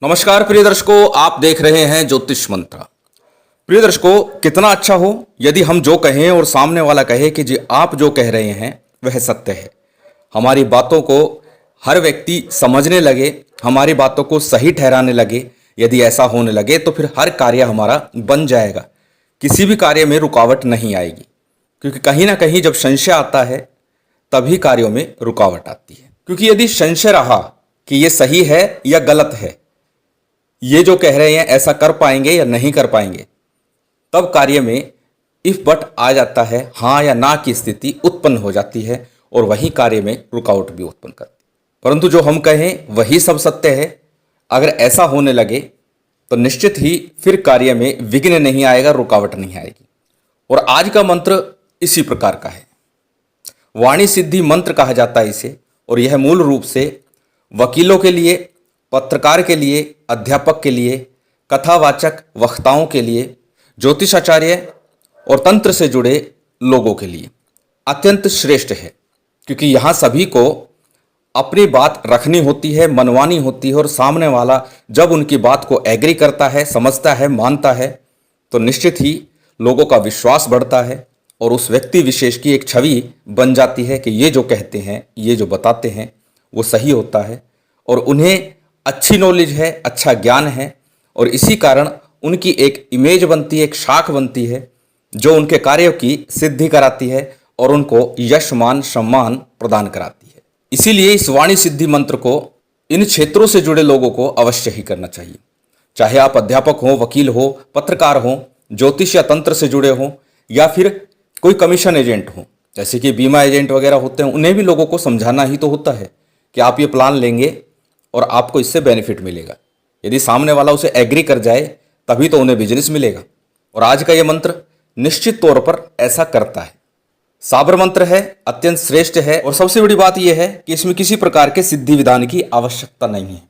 नमस्कार प्रिय दर्शकों, आप देख रहे हैं ज्योतिष मंत्र। प्रिय दर्शकों, कितना अच्छा हो यदि हम जो कहें और सामने वाला कहे कि जी आप जो कह रहे हैं वह सत्य है। हमारी बातों को हर व्यक्ति समझने लगे, हमारी बातों को सही ठहराने लगे। यदि ऐसा होने लगे तो फिर हर कार्य हमारा बन जाएगा, किसी भी कार्य में रुकावट नहीं आएगी। क्योंकि कहीं ना कहीं जब संशय आता है तभी कार्यों में रुकावट आती है। क्योंकि यदि संशय रहा कि ये सही है या गलत है, ये जो कह रहे हैं ऐसा कर पाएंगे या नहीं कर पाएंगे, तब कार्य में इफ बट आ जाता है, हाँ या ना की स्थिति उत्पन्न हो जाती है और वही कार्य में रुकावट भी उत्पन्न करती है। परंतु जो हम कहें वही सब सत्य है, अगर ऐसा होने लगे तो निश्चित ही फिर कार्य में विघ्न नहीं आएगा, रुकावट नहीं आएगी। और आज का मंत्र इसी प्रकार का है। वाणी सिद्धि मंत्र कहा जाता है इसे, और यह मूल रूप से वकीलों के लिए, पत्रकार के लिए, अध्यापक के लिए, कथावाचक वक्ताओं के लिए, ज्योतिषाचार्य और तंत्र से जुड़े लोगों के लिए अत्यंत श्रेष्ठ है। क्योंकि यहाँ सभी को अपनी बात रखनी होती है, मनवानी होती है, और सामने वाला जब उनकी बात को एग्री करता है, समझता है, मानता है, तो निश्चित ही लोगों का विश्वास बढ़ता है और उस व्यक्ति विशेष की एक छवि बन जाती है कि ये जो कहते हैं, ये जो बताते हैं वो सही होता है। और उन्हें अच्छी नॉलेज है, अच्छा ज्ञान है, और इसी कारण उनकी एक इमेज बनती है, एक शाख बनती है जो उनके कार्यों की सिद्धि कराती है और उनको यश, मान, सम्मान प्रदान कराती है। इसीलिए इस वाणी सिद्धि मंत्र को इन क्षेत्रों से जुड़े लोगों को अवश्य ही करना चाहिए। चाहे आप अध्यापक हो, वकील हो, पत्रकार हो, ज्योतिष या तंत्र से जुड़े हो, या फिर कोई कमीशन एजेंट हो, जैसे कि बीमा एजेंट वगैरह होते हैं, उन्हें भी लोगों को समझाना ही तो होता है कि आप ये प्लान लेंगे और आपको इससे बेनिफिट मिलेगा। यदि सामने वाला उसे एग्री कर जाए तभी तो उन्हें बिजनेस मिलेगा। और आज का यह मंत्र निश्चित तौर पर ऐसा करता है। साबर मंत्र है, अत्यंत श्रेष्ठ है, और सबसे बड़ी बात यह है कि इसमें किसी प्रकार के सिद्धि विधान की आवश्यकता नहीं है।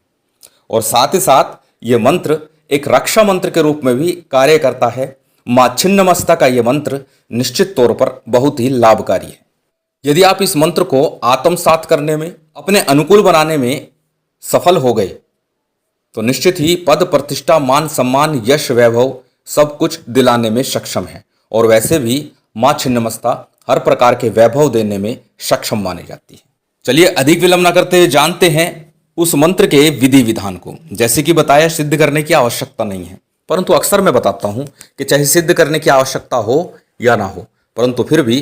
और साथ ही साथ यह मंत्र एक रक्षा मंत्र के रूप में भी कार्य करता है। मां छिन्नमस्ता का यह मंत्र निश्चित तौर पर बहुत ही लाभकारी है। यदि आप इस मंत्र को आत्मसात करने में, अपने अनुकूल बनाने में सफल हो गए तो निश्चित ही पद, प्रतिष्ठा, मान, सम्मान, यश, वैभव सब कुछ दिलाने में सक्षम है। और वैसे भी मां छिन्नमस्ता हर प्रकार के वैभव देने में सक्षम मानी जाती है। चलिए अधिक विलंब न करते हुए जानते हैं उस मंत्र के विधि विधान को। जैसे कि बताया, सिद्ध करने की आवश्यकता नहीं है, परंतु अक्सर मैं बताता हूं कि चाहे सिद्ध करने की आवश्यकता हो या ना हो, परंतु फिर भी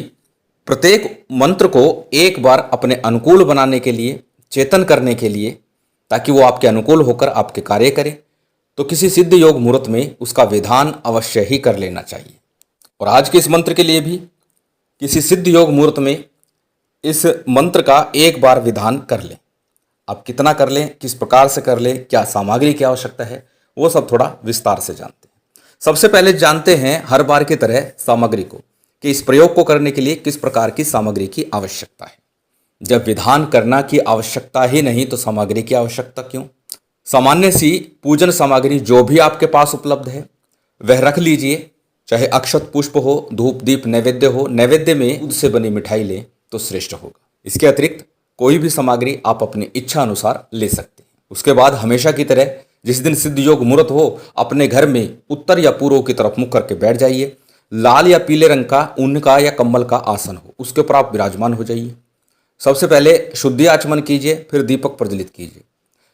प्रत्येक मंत्र को एक बार अपने अनुकूल बनाने के लिए, चेतन करने के लिए, ताकि वो आपके अनुकूल होकर आपके कार्य करे, तो किसी सिद्ध योग मुहूर्त में उसका विधान अवश्य ही कर लेना चाहिए। और आज के इस मंत्र के लिए भी किसी सिद्ध योग मुहूर्त में इस मंत्र का एक बार विधान कर लें। आप कितना कर लें, किस प्रकार से कर लें, क्या सामग्री की आवश्यकता है, वो सब थोड़ा विस्तार से जानते हैं। सबसे पहले जानते हैं हर बार की तरह सामग्री को, कि इस प्रयोग को करने के लिए किस प्रकार की सामग्री की आवश्यकता है। जब विधान करना की आवश्यकता ही नहीं तो सामग्री की आवश्यकता क्यों। सामान्य सी पूजन सामग्री जो भी आपके पास उपलब्ध है वह रख लीजिए। चाहे अक्षत पुष्प हो, धूप दीप नैवेद्य हो, नैवेद्य में दूध से बनी मिठाई लें तो श्रेष्ठ होगा। इसके अतिरिक्त कोई भी सामग्री आप अपनी इच्छा अनुसार ले सकते हैं। उसके बाद हमेशा की तरह जिस दिन सिद्ध योग मुहूर्त हो, अपने घर में उत्तर या पूर्व की तरफ मुख करके बैठ जाइए। लाल या पीले रंग का ऊन का या कंबल का आसन हो, उसके ऊपर आप विराजमान हो जाइए। सबसे पहले शुद्धि आचमन कीजिए, फिर दीपक प्रज्वलित कीजिए।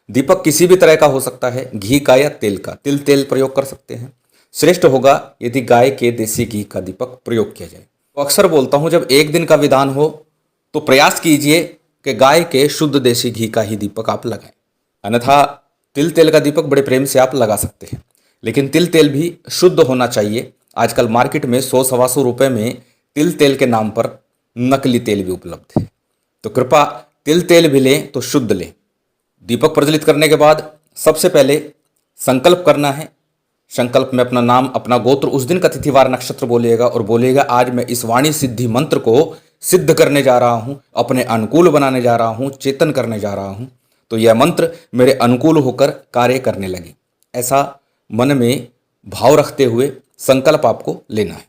दीपक किसी भी तरह का हो सकता है, घी का या तेल का, तिल तेल प्रयोग कर सकते हैं। श्रेष्ठ होगा यदि गाय के देसी घी का दीपक प्रयोग किया जाए। तो अक्सर बोलता हूं, जब एक दिन का विधान हो तो प्रयास कीजिए कि गाय के शुद्ध देसी घी का ही दीपक आप लगाएं। अन्यथा तिल तेल का दीपक बड़े प्रेम से आप लगा सकते हैं, लेकिन तिल तेल भी शुद्ध होना चाहिए। आजकल मार्केट में 100-125 रुपये में तिल तेल के नाम पर नकली तेल भी उपलब्ध है, तो कृपा तिल तेल भी लें तो शुद्ध लें। दीपक प्रज्वलित करने के बाद सबसे पहले संकल्प करना है। संकल्प में अपना नाम, अपना गोत्र, उस दिन का तिथिवार नक्षत्र बोलिएगा और बोलिएगा आज मैं इस वाणी सिद्धि मंत्र को सिद्ध करने जा रहा हूं, अपने अनुकूल बनाने जा रहा हूं, चेतन करने जा रहा हूं, तो यह मंत्र मेरे अनुकूल होकर कार्य करने लगे। ऐसा मन में भाव रखते हुए संकल्प आपको लेना है।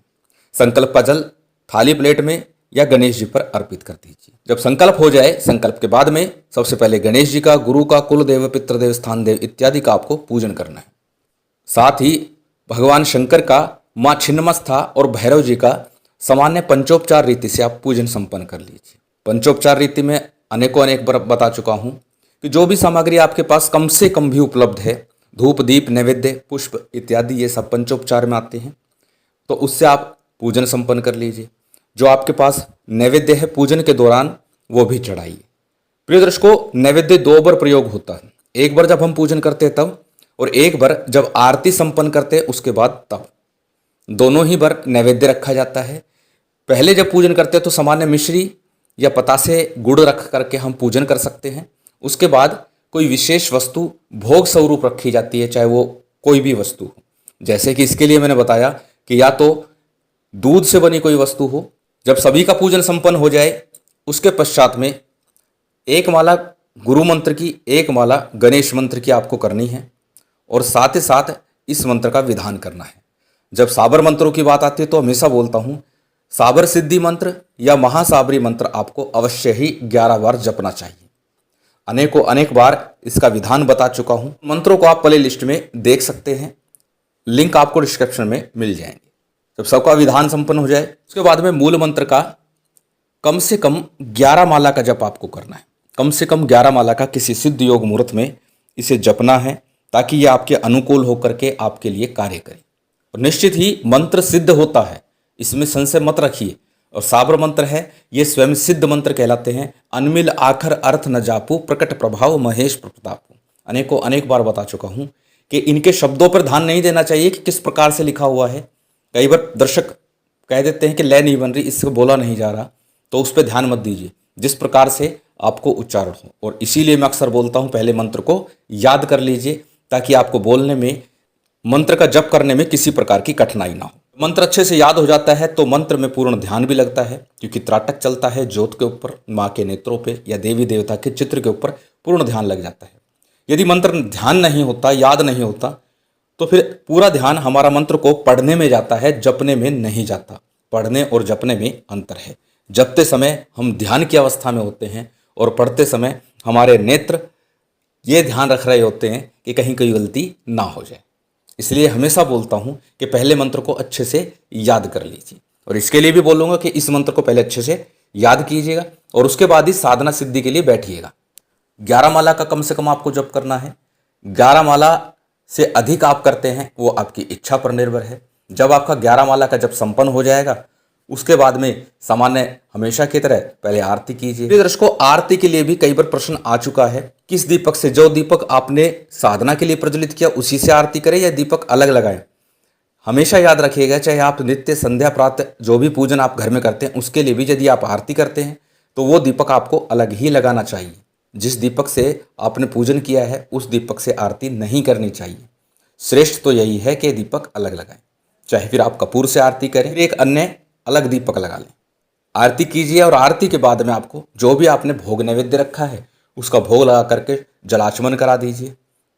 संकल्प का जल थाली प्लेट में या गणेश जी पर अर्पित कर दीजिए। जब संकल्प हो जाए, संकल्प के बाद में सबसे पहले गणेश जी का, गुरु का, कुल देव, पितृदेव, स्थान देव इत्यादि का आपको पूजन करना है। साथ ही भगवान शंकर का, माँ छिन्नमस्था और भैरव जी का सामान्य पंचोपचार रीति से आप पूजन संपन्न कर लीजिए। पंचोपचार रीति में अनेकों अनेक बार बता चुका हूँ कि जो भी सामग्री आपके पास कम से कम भी उपलब्ध है, धूप, दीप, नैवेद्य, पुष्प इत्यादि, ये सब पंचोपचार में आते हैं, तो उससे आप पूजन संपन्न कर लीजिए। जो आपके पास नैवेद्य है पूजन के दौरान वो भी चढ़ाइए। प्रिय दर्शकों, नैवेद्य दो बार प्रयोग होता है, एक बार जब हम पूजन करते हैं तब, और एक बार जब आरती संपन्न करते हैं उसके बाद तब। दोनों ही बार नैवेद्य रखा जाता है। पहले जब पूजन करते हैं तो सामान्य मिश्री या पतासे, गुड़ रख करके हम पूजन कर सकते हैं। उसके बाद कोई विशेष वस्तु भोग स्वरूप रखी जाती है, चाहे वो कोई भी वस्तु हो। जैसे कि इसके लिए मैंने बताया कि या तो दूध से बनी कोई वस्तु हो। जब सभी का पूजन संपन्न हो जाए उसके पश्चात में एक माला गुरु मंत्र की, एक माला गणेश मंत्र की आपको करनी है, और साथ ही साथ इस मंत्र का विधान करना है। जब साबर मंत्रों की बात आती है तो हमेशा बोलता हूँ, साबर सिद्धि मंत्र या महासाबरी मंत्र आपको अवश्य ही 11 बार जपना चाहिए। अनेक बार इसका विधान बता चुका हूँ। मंत्रों को आप प्ले लिस्ट में देख सकते हैं, लिंक आपको डिस्क्रिप्शन में मिल जाएंगे। जब सबका विधान संपन्न हो जाए उसके बाद में मूल मंत्र का कम से कम 11 माला का जप आपको करना है। कम से कम 11 माला का किसी सिद्ध योग मुहूर्त में इसे जपना है, ताकि ये आपके अनुकूल होकर के आपके लिए कार्य करे। और निश्चित ही मंत्र सिद्ध होता है, इसमें संशय मत रखिए। और साबर मंत्र है, ये स्वयं सिद्ध मंत्र कहलाते हैं। अनमिल आखर अर्थ न जापू, प्रकट प्रभाव महेश प्रतापू। अनेक बार बता चुका हूँ कि इनके शब्दों पर ध्यान नहीं देना चाहिए कि किस प्रकार से लिखा हुआ है। कई बार दर्शक कह देते हैं कि लय नहीं बन रही, इससे बोला नहीं जा रहा, तो उस पर ध्यान मत दीजिए, जिस प्रकार से आपको उच्चारण हो। और इसीलिए मैं अक्सर बोलता हूँ, पहले मंत्र को याद कर लीजिए, ताकि आपको बोलने में, मंत्र का जप करने में किसी प्रकार की कठिनाई ना हो। मंत्र अच्छे से याद हो जाता है तो मंत्र में पूर्ण ध्यान भी लगता है, क्योंकि त्राटक चलता है ज्योत के ऊपर, माँ के नेत्रों पे या देवी देवता के चित्र के ऊपर पूर्ण ध्यान लग जाता है। यदि मंत्र ध्यान नहीं होता, याद नहीं होता, तो फिर पूरा ध्यान हमारा मंत्र को पढ़ने में जाता है, जपने में नहीं जाता। पढ़ने और जपने में अंतर है। जपते समय हम ध्यान की अवस्था में होते हैं, और पढ़ते समय हमारे नेत्र ये ध्यान रख रहे होते हैं कि कहीं कोई गलती ना हो जाए। इसलिए हमेशा बोलता हूँ कि पहले मंत्र को अच्छे से याद कर लीजिए, और इसके लिए भी बोलूँगा कि इस मंत्र को पहले अच्छे से याद कीजिएगा, और उसके बाद ही साधना सिद्धि के लिए बैठिएगा। 11 माला का कम से कम आपको जप करना है। 11 माला से अधिक आप करते हैं वो आपकी इच्छा पर निर्भर है। जब आपका 11 माला का जप संपन्न हो जाएगा उसके बाद में सामान्य हमेशा की तरह पहले आरती कीजिए। प्रिय दर्शकों, आरती के लिए भी कई बार प्रश्न आ चुका है, किस दीपक से, जो दीपक आपने साधना के लिए प्रज्वलित किया उसी से आरती करें या दीपक अलग लगाएं। हमेशा याद रखिएगा, चाहे आप नित्य, संध्या, प्रातः जो भी पूजन आप घर में करते हैं उसके लिए भी यदि आप आरती करते हैं तो वो दीपक आपको अलग ही लगाना चाहिए। जिस दीपक से आपने पूजन किया है उस दीपक से आरती नहीं करनी चाहिए। श्रेष्ठ तो यही है कि दीपक अलग लगाएं, चाहे फिर आप कपूर से आरती करें, फिर एक अन्य अलग दीपक लगा लें। आरती कीजिए, और आरती के बाद में आपको जो भी आपने भोग नैवेद्य रखा है उसका भोग लगा करके जलाचमन करा दीजिए।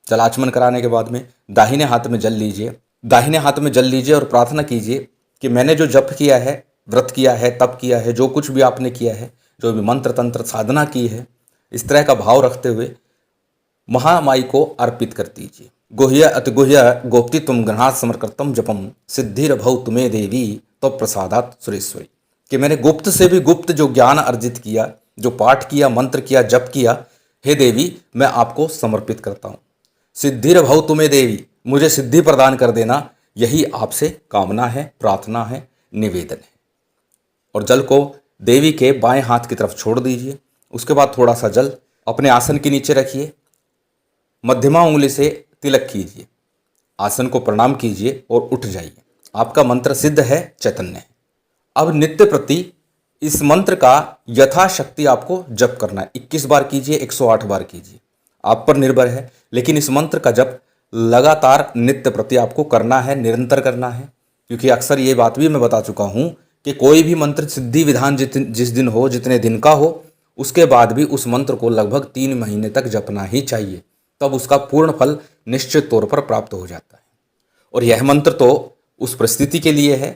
जलाचमन कराने के बाद में दाहिने हाथ में जल लीजिए। दाहिने हाथ में जल लीजिए और प्रार्थना कीजिए कि मैंने जो जप किया है, व्रत किया है, तप किया है, जो कुछ भी आपने किया है, जो भी मंत्र तंत्र साधना की है, इस तरह का भाव रखते हुए महामाई को अर्पित कर दीजिए। गुह्य अति गुह्य गोप्ति तुम गृहात समर्कृतम जपम सिद्धिर भव तुम्हें देवी तो प्रसादात सुरेश्वरी। कि मैंने गुप्त से भी गुप्त जो ज्ञान अर्जित किया, जो पाठ किया, मंत्र किया, जप किया, हे देवी मैं आपको समर्पित करता हूँ। सिद्धिर भव तुम्हें देवी, मुझे सिद्धि प्रदान कर देना, यही आपसे कामना है, प्रार्थना है, निवेदन है। और जल को देवी के बाएं हाथ की तरफ छोड़ दीजिए। उसके बाद थोड़ा सा जल अपने आसन के नीचे रखिए, मध्यमा उंगली से तिलक कीजिए, आसन को प्रणाम कीजिए और उठ जाइए। आपका मंत्र सिद्ध है, चैतन्य है। अब नित्य प्रति इस मंत्र का यथाशक्ति आपको जप करना है। 21 बार कीजिए, 108 बार कीजिए, आप पर निर्भर है। लेकिन इस मंत्र का जप लगातार नित्य प्रति आपको करना है, निरंतर करना है। क्योंकि अक्सर ये बात भी मैं बता चुका हूँ कि कोई भी मंत्र सिद्धि विधान जिस दिन हो, जितने दिन का हो, उसके बाद भी उस मंत्र को लगभग 3 महीने तक जपना ही चाहिए, तब उसका पूर्ण फल निश्चित तौर पर प्राप्त हो जाता है। और यह मंत्र तो उस परिस्थिति के लिए है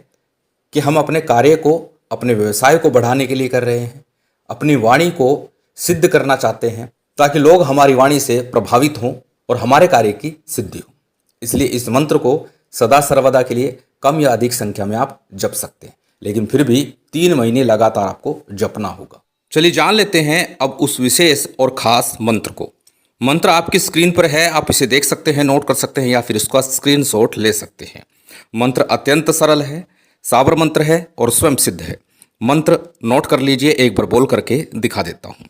कि हम अपने कार्य को अपने व्यवसाय को बढ़ाने के लिए कर रहे हैं, अपनी वाणी को सिद्ध करना चाहते हैं ताकि लोग हमारी वाणी से प्रभावित हों और हमारे कार्य की सिद्धि हो। इसलिए इस मंत्र को सदा सर्वदा के लिए कम या अधिक संख्या में आप जप सकते हैं, लेकिन फिर भी 3 महीने लगातार आपको जपना होगा। चलिए जान लेते हैं अब उस विशेष और खास मंत्र को। मंत्र आपकी स्क्रीन पर है, आप इसे देख सकते हैं, नोट कर सकते हैं या फिर इसका स्क्रीनशॉट ले सकते हैं। मंत्र अत्यंत सरल है, साबर मंत्र है और स्वयं सिद्ध है। मंत्र नोट कर लीजिए, एक बार बोल करके दिखा देता हूँ।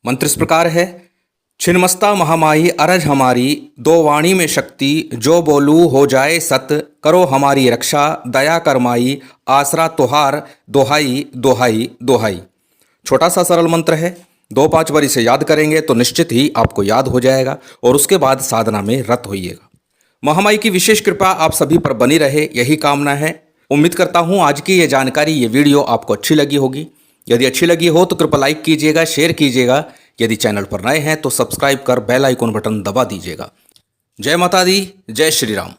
मंत्र इस प्रकार है, छिन्मस्ता महामाई अरज हमारी, दो वाणी में शक्ति, जो बोलू हो जाए सत, करो हमारी रक्षा, दया करमाई, आसरा तुहार, दोहाई दोहाई दोहाई। छोटा सा सरल मंत्र है, 2-5 बार इसे याद करेंगे तो निश्चित ही आपको याद हो जाएगा और उसके बाद साधना में रत होइएगा। महामाई की विशेष कृपा आप सभी पर बनी रहे, यही कामना है। उम्मीद करता हूँ आज की ये जानकारी, ये वीडियो आपको अच्छी लगी होगी। यदि अच्छी लगी हो तो कृपया लाइक कीजिएगा, शेयर कीजिएगा। यदि चैनल पर नए हैं तो सब्सक्राइब कर बेल आइकन बटन दबा दीजिएगा। जय माता दी, जय श्री राम।